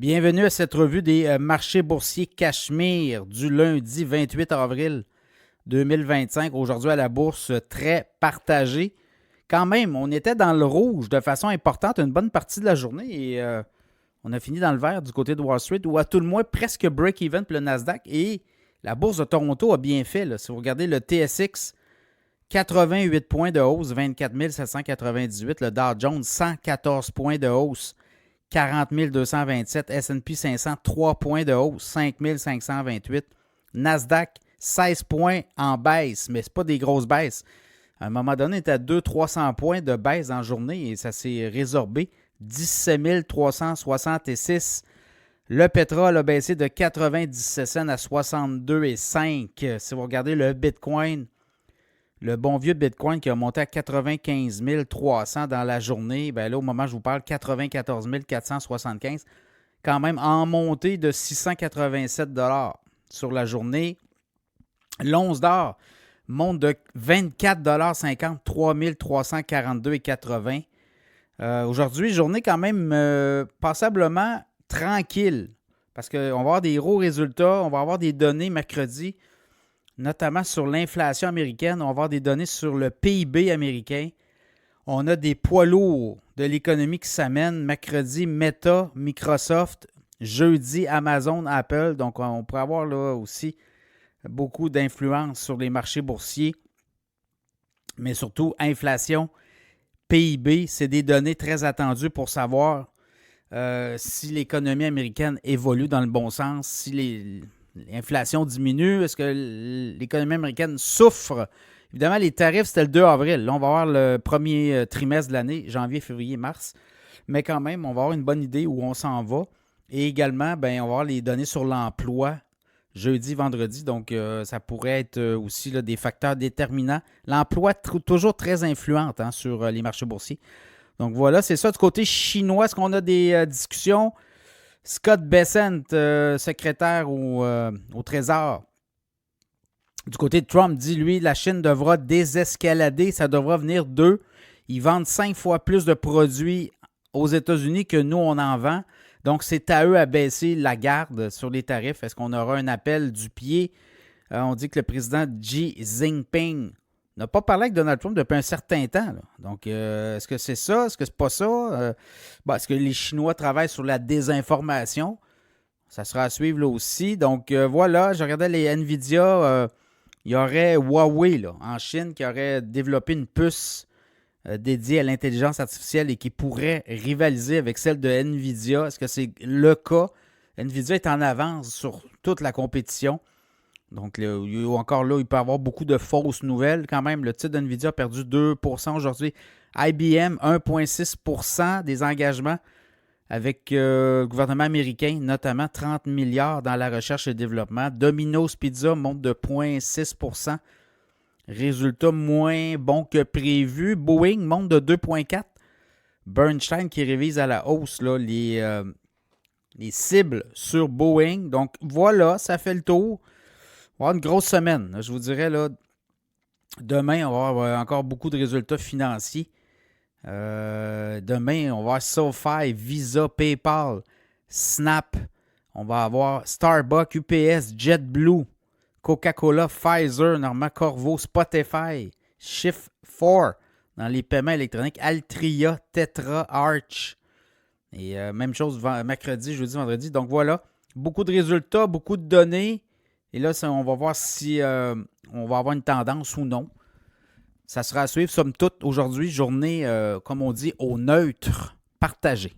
Bienvenue à cette revue des marchés boursiers Cachemire du lundi 28 avril 2025. Aujourd'hui à la bourse, très partagée. Quand même, on était dans le rouge de façon importante une bonne partie de la journée et on a fini dans le vert du côté de Wall Street ou à tout le moins presque break-even pour le Nasdaq. Et la bourse de Toronto a bien fait. Là. Si vous regardez le TSX, 88 points de hausse, 24 798. Le Dow Jones, 114 points de hausse, 40 227. S&P 500, 3 points de hausse, 5 528. Nasdaq, 16 points en baisse, mais ce pas des grosses baisses. À un moment donné, on était à 200-300 points de baisse en journée et ça s'est résorbé. 17 366. Le pétrole a baissé de 97 cents à 62,5. Si vous regardez le Bitcoin, le bon vieux Bitcoin qui a monté à 95 300 dans la journée, bien là, au moment où je vous parle, 94 475, quand même en montée de 687 $ sur la journée. L'once d'or monte de 24,50 $, 3 342,80. Aujourd'hui, journée quand même passablement tranquille parce qu'on va avoir des gros résultats, on va avoir des données mercredi, notamment sur l'inflation américaine, on va avoir des données sur le PIB américain. On a des poids lourds de l'économie qui s'amènent. Mercredi, Meta, Microsoft. Jeudi, Amazon, Apple. Donc, on pourrait avoir là aussi beaucoup d'influence sur les marchés boursiers. Mais surtout, inflation, PIB, c'est des données très attendues pour savoir si l'économie américaine évolue dans le bon sens, si l'inflation diminue, est-ce que l'économie américaine souffre. Évidemment, les tarifs, c'était le 2 avril. Là, on va avoir le premier trimestre de l'année, janvier, février, mars. Mais quand même, on va avoir une bonne idée où on s'en va. Et également, on va avoir les données sur l'emploi jeudi, vendredi. Donc, ça pourrait être aussi là, des facteurs déterminants. L'emploi, toujours très influent sur les marchés boursiers. Donc, voilà, c'est ça. Du côté chinois, est-ce qu'on a des discussions? Scott Bessent, secrétaire au Trésor, du côté de Trump, dit, lui, la Chine devra désescalader. Ça devra venir d'eux. Ils vendent 5 fois plus de produits aux États-Unis que nous, on en vend. Donc, c'est à eux à baisser la garde sur les tarifs. Est-ce qu'on aura un appel du pied? On dit que le président Xi Jinping n'a pas parlé avec Donald Trump depuis un certain temps. Là. Donc, est-ce que c'est ça? Est-ce que c'est pas ça? Est-ce que les Chinois travaillent sur la désinformation? Ça sera à suivre là aussi. Donc, voilà, je regardais les NVIDIA. Il y aurait Huawei là, en Chine qui aurait développé une puce dédiée à l'intelligence artificielle et qui pourrait rivaliser avec celle de NVIDIA. Est-ce que c'est le cas? NVIDIA est en avance sur toute la compétition. Donc, encore là, il peut y avoir beaucoup de fausses nouvelles. Quand même, le titre d'NVIDIA a perdu 2% aujourd'hui. IBM, 1,6% des engagements avec le gouvernement américain, notamment 30 milliards dans la recherche et développement. Domino's Pizza monte de 0,6%. Résultat moins bon que prévu. Boeing monte de 2,4%. Bernstein qui révise à la hausse là, les cibles sur Boeing. Donc, voilà, ça fait le tour. On va avoir une grosse semaine. Je vous dirais, là, demain, on va avoir encore beaucoup de résultats financiers. Demain, on va avoir SoFi, Visa, PayPal, Snap. On va avoir Starbucks, UPS, JetBlue, Coca-Cola, Pfizer, Normand Corvo, Spotify, Shift4 dans les paiements électroniques, Altria, Tetra, Arch. Et même chose mercredi, jeudi, vendredi. Donc voilà, beaucoup de résultats, beaucoup de données. Et là, on va voir si on va avoir une tendance ou non. Ça sera à suivre, somme toute, aujourd'hui, journée, comme on dit, au neutre, partagé.